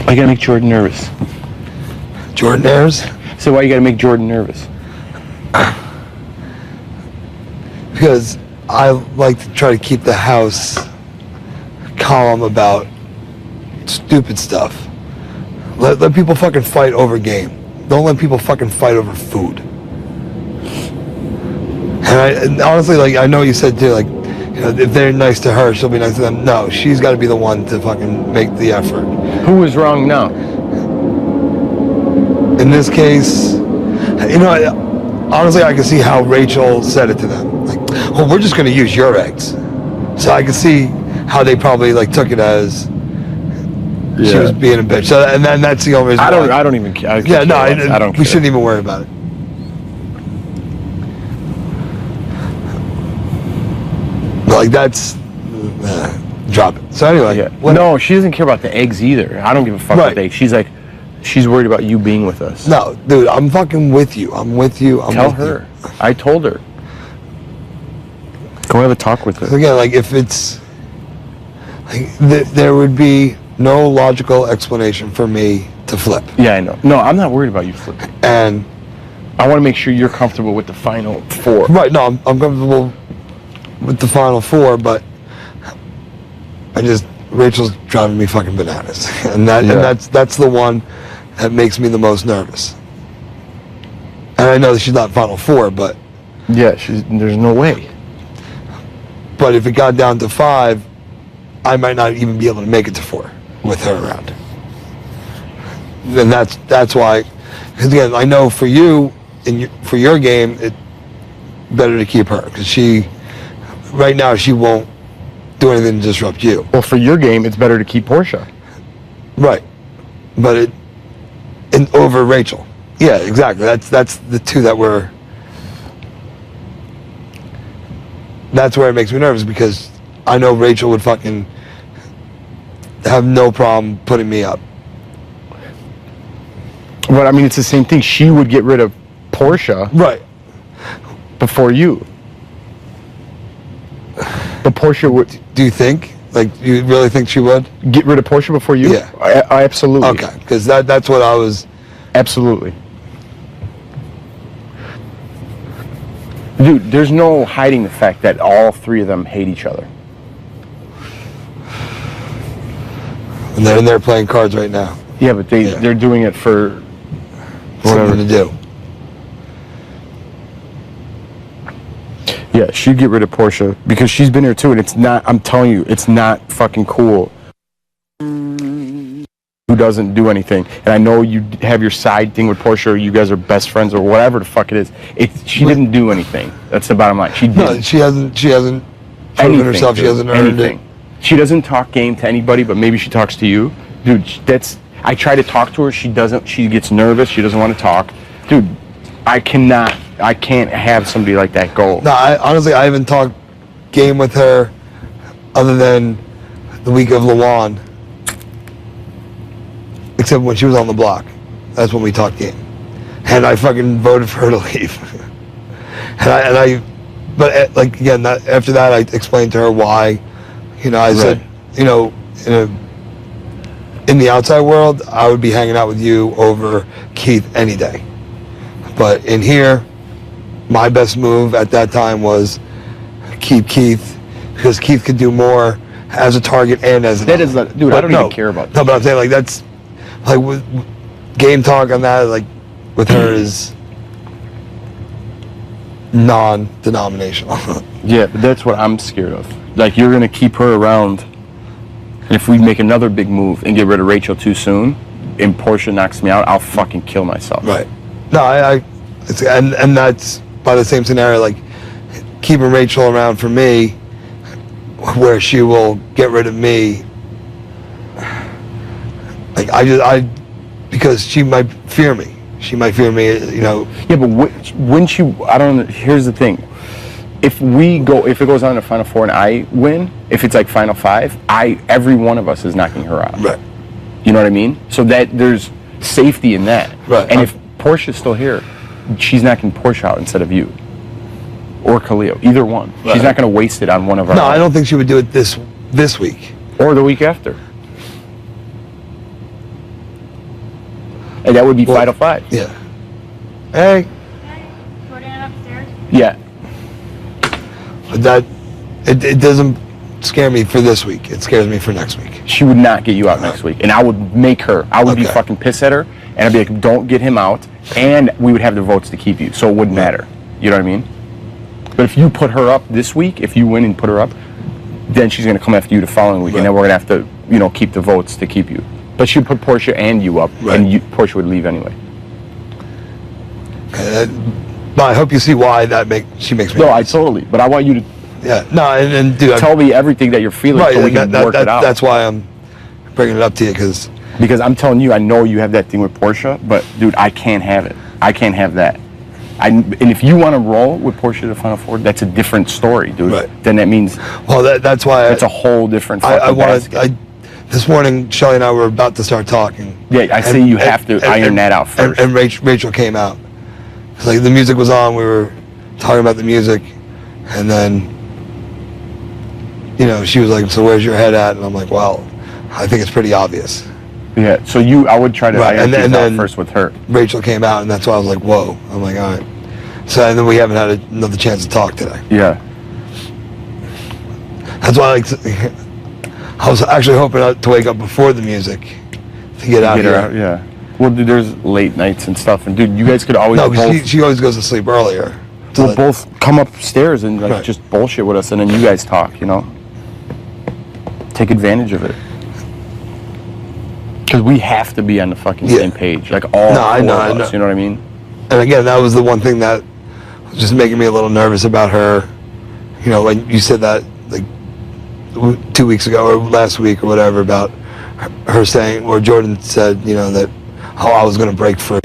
Why you gotta make Jordan nervous? Jordan nervous? So why you gotta make Jordan nervous? Because I like to try to keep the house calm about stupid stuff. Let people fucking fight over game. Don't let people fucking fight over food. And honestly, like, I know you said too, like, you know, if they're nice to her, she'll be nice to them. No, she's got to be the one to fucking make the effort. Who was wrong now? In this case, you know, honestly, I can see how Rachel said it to them. Like, well, we're just going to use your eggs. So I can see how they probably like took it as she was being a bitch. So, and then that's the only reason. I don't even care. Yeah, no, I don't care. We shouldn't even worry about it. Like, that's drop it. So anyway, no, she doesn't care about the eggs either. I don't give a fuck about the eggs. She's like, she's worried about you being with us. No, dude, I'm fucking with you. I'm with you. Tell her. I told her. Go have a talk with her. Again, like, if it's like there would be no logical explanation for me to flip. Yeah, I know. No, I'm not worried about you flipping. And I want to make sure you're comfortable with the final four. Right. No, I'm comfortable with the final four, but Rachel's driving me fucking bananas, and that's the one that makes me the most nervous. And I know that she's not final four, but yeah, there's no way. But if it got down to 5, I might not even be able to make it to 4 with her around. And that's why, because again, I know for you for your game, it's better to keep her, because right now she won't do anything to disrupt you. Well, for your game, it's better to keep Portia. Right, but over Rachel. Yeah, exactly. That's the two that were. That's where it makes me nervous, because I know Rachel would fucking have no problem putting me up. But I mean, it's the same thing. She would get rid of Portia, right, before you. But Portia would. Do you think? Like, you really think she would get rid of Portia before you? Yeah, I absolutely. Okay, because that's what I was. Absolutely. Dude, there's no hiding the fact that all three of them hate each other. And they're in there playing cards right now. Yeah, but they're doing it for something to do. Yeah, she'd get rid of Portia because she's been here too, and it's not, I'm telling you, it's not fucking cool who doesn't do anything. And I know you have your side thing with Portia, or you guys are best friends, or whatever the fuck it is. She didn't do anything. That's the bottom line. She didn't. No, she hasn't proven herself. She hasn't earned it. She doesn't talk game to anybody, but maybe she talks to you. Dude, I try to talk to her, she doesn't, she gets nervous, she doesn't want to talk. Dude, I can't have somebody like that go. No, honestly, I haven't talked game with her other than the week of Lawan. Except when she was on the block. That's when we talked game. And I fucking voted for her to leave. But like, again, after that, I explained to her why. You know, I said, you know, in the outside world, I would be hanging out with you over Keith any day. But in here, my best move at that time was keep Keith, because Keith could do more as a target and as an That is, dude, but I don't even care about that. No, but I'm saying, like, that's, like, with game talk on that, like, with her is non-denominational. Yeah, but that's what I'm scared of. Like, you're going to keep her around, and if we make another big move and get rid of Rachel too soon, and Portia knocks me out, I'll fucking kill myself. Right. No, and that's by the same scenario, like, keeping Rachel around for me, where she will get rid of me. Like, because she might fear me. She might fear me, you know. Yeah, but wouldn't you, I don't know, here's the thing. If it goes on to Final Four and I win, if it's like Final Five, every one of us is knocking her out. Right. You know what I mean? So that there's safety in that. Right. And if Portia's still here, she's knocking Portia out instead of you. or Khalil, either one. Right. She's not going to waste it on one of our. No, I don't think she would do it this week. Or the week after. And that would be 5 to 5. Yeah. Hey. Jordan upstairs? Yeah. But it doesn't scare me for this week. It scares me for next week. She would not get you out next week. And I would make her. I would be fucking pissed at her. And I'd be like, don't get him out. And we would have the votes to keep you. So it wouldn't matter. You know what I mean? But if you put her up this week, if you win and put her up, then she's going to come after you the following week. And then we're going to have to, keep the votes to keep you. But she'd put Portia and you up. Right. And Portia would leave anyway. But I hope you see why she makes me. No, I totally. But I want you to and dude, tell me everything that you're feeling so we can work it out. That's why I'm bringing it up to you, because I'm telling you, I know you have that thing with Portia, but dude, I can't have it. I can't have that. And if you want to roll with Portia to the Final Four, that's a different story, dude. Right. Then that means that's why it's a whole different fucking basket. This morning, Shelly and I were about to start talking. Yeah, I say you have to iron that out first. And Rachel came out. Like the music was on, we were talking about the music, and then she was like, "So where's your head at?" And I'm like, "Well, I think it's pretty obvious." Yeah. So I would try to iron things out first with her. Rachel came out, and that's why I was like, "Whoa!" I'm like, "All right." So and then we haven't had another chance to talk today. Yeah. That's why I was actually hoping to wake up before the music to get out here. Yeah. Well, dude, there's late nights and stuff, and dude, you guys could always. No, because she always goes to sleep earlier. We'll both come upstairs and just bullshit with us, and then you guys talk. Take advantage of it. Because we have to be on the fucking same page, like all four of us. You know what I mean? And again, that was the one thing that was just making me a little nervous about her. When you said that like 2 weeks ago or last week or whatever about her saying, or Jordan said, that I was going to break free.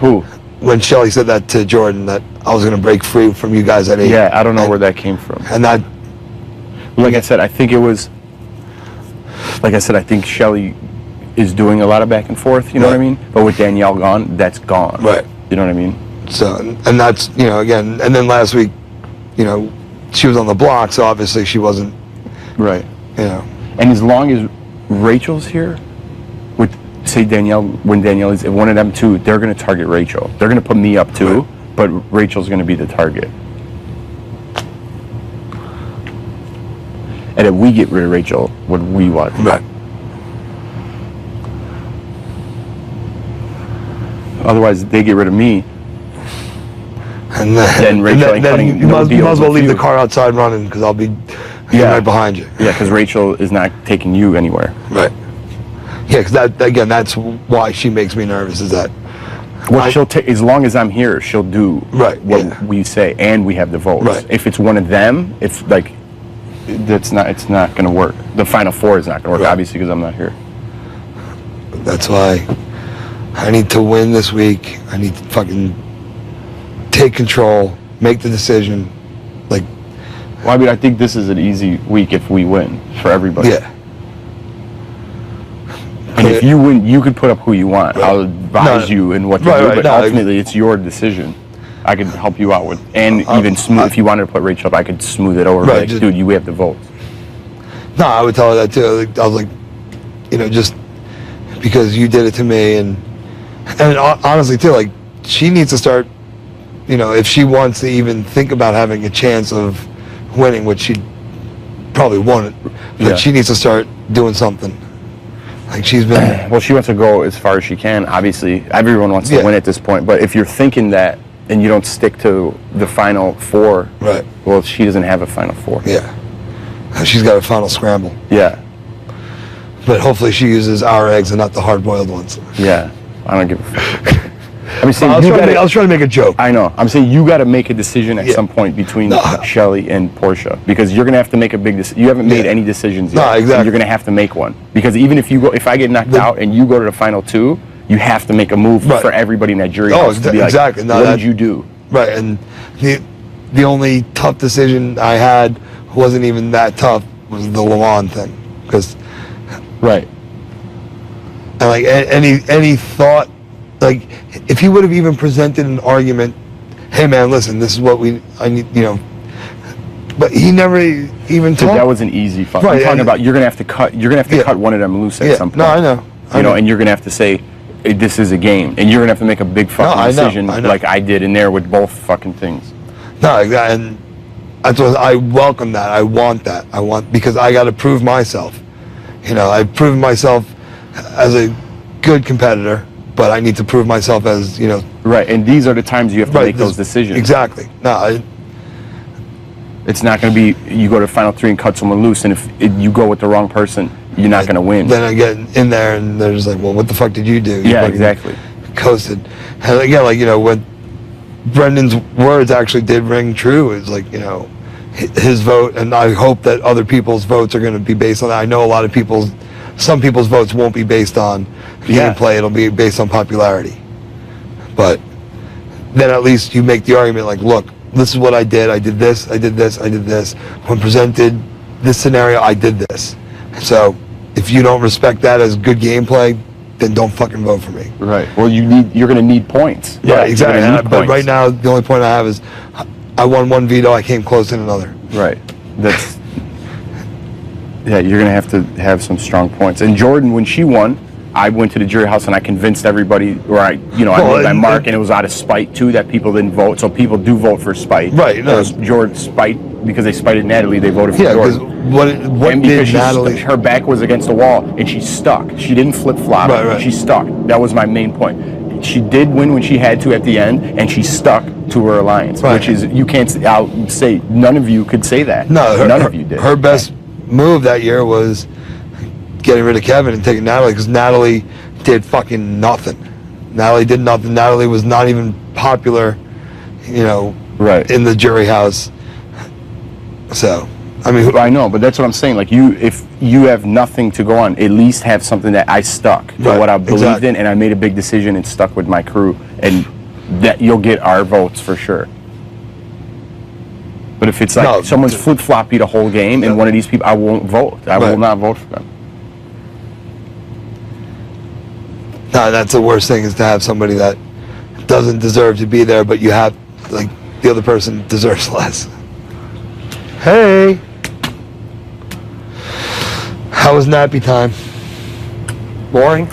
Who? When Shelly said that to Jordan, that I was going to break free from you guys at 8. Yeah, I don't know where that came from. And that, like I said, I think it was. Like I said, I think Shelly is doing a lot of back and forth. You know what I mean? But with Danielle gone, that's gone. Right. You know what I mean? So, and that's again, and then last week, she was on the block, so obviously she wasn't. Right. And as long as Rachel's here, with say Danielle, when Danielle is, if one of them two, they're going to target Rachel. They're going to put me up too, but Rachel's going to be the target. And if we get rid of Rachel, what we want. Right. Otherwise, they get rid of me. And then Rachel ain't cutting. You might as well leave the car outside running because I'll be right behind you. Yeah, because Rachel is not taking you anywhere. Right. Yeah, because that's why she makes me nervous. Is that she'll take, as long as I'm here, she'll do what we say, and we have the votes. Right. If it's one of them, it's like it's not going to work. The Final Four is not going to work, obviously, because I'm not here. That's why I need to win this week. I need to fucking take control, make the decision. Well, I think this is an easy week if we win for everybody. Yeah. And if you win, you could put up who you want. I'll advise you in what to do, but ultimately it's your decision. I could help you out with, and even smooth. If you wanted to put Rachel up, I could smooth it over. Right, dude, you have the votes. No, I would tell her that too. I was like, just because you did it to me, and honestly too, she needs to start. If she wants to even think about having a chance of winning, which she probably won't, but she needs to start doing something. She's been. Well, she wants to go as far as she can. Obviously, everyone wants to win at this point. But if you're thinking that and you don't stick to the Final Four, right? Well, she doesn't have a Final Four. Yeah, she's got a final scramble. Yeah. But hopefully, she uses our eggs and not the hard-boiled ones. Yeah, I don't give a fuck. I was trying to make a joke. I know. I'm saying you got to make a decision at some point between Shelly and Portia, because you're going to have to make a big decision. You haven't made any decisions yet. No, exactly. You're going to have to make one, because even if I get knocked out and you go to the final two, you have to make a move for everybody in that jury house to be exactly. What did you do? Right, and the only tough decision I had wasn't even that tough. Was the Lamont thing, because right. And any thought. If he would have even presented an argument hey man, listen, this is what I need, you know. But he never even Dude, told. that was an easy fuck. Right, I'm talking and- about you're gonna have to cut. You're gonna have to cut one of them loose at some point. No, I know. You know, and you're gonna have to say, this is a game, and you're gonna have to make a big fucking decision, I know. like I did in there with both fucking things. No, and that's what I welcome that. I want that. Because I got to prove myself. You know, I've proven myself as a good competitor, but I need to prove myself as, you know. Right, and these are the times you have to make those decisions. Exactly. No, it's not going to be you go to final three and cut someone loose, and if you go with the wrong person, you're not going to win. Then I get in there and they're just like, well, what the fuck did you do? Yeah, exactly. Coasted. And again, like, you know, when Brendan's words actually did ring true, it's like, you know, his vote, and I hope that other people's votes are going to be based on that. I know some people's votes won't be based on gameplay, it'll be based on popularity. But then at least you make the argument like, look, this is what I did this, I did this, I did this. When presented this scenario, I did this. So if you don't respect that as good gameplay, then don't fucking vote for me. Right. Well, you're going to need points. Yeah, exactly. But points. right now, the only point I have is I won one veto, I came close in another. Right. That's. Yeah, you're going to have to have some strong points. And Jordan, when she won, I went to the jury house and I convinced everybody, or I made my mark, and it was out of spite too that people didn't vote. So people do vote for spite. Right. No. Jordan spite because they spited Natalie. They voted for Jordan. What and did because Natalie? her back was against the wall and she stuck. She didn't flip flop. Right. She stuck. That was my main point. She did win when she had to at the end, and she stuck to her alliance, which is you can't. I'll say none of you could say that. No, none of you did. Her best move that year was getting rid of Kevin and taking Natalie, because Natalie did fucking nothing. Natalie did nothing. Natalie was not even popular, you know, in the jury house. So, I mean, I know, but that's what I'm saying. Like if you have nothing to go on, at least have something that I stuck to what I believed in, and I made a big decision and stuck with my crew, and that you'll get our votes for sure. But if it's like someone's flip-floppy the whole game, and one of these people, I won't vote. I will not vote for them. No, that's the worst thing, is to have somebody that doesn't deserve to be there, but you have, like, the other person deserves less. Hey! How was nappy time? Boring.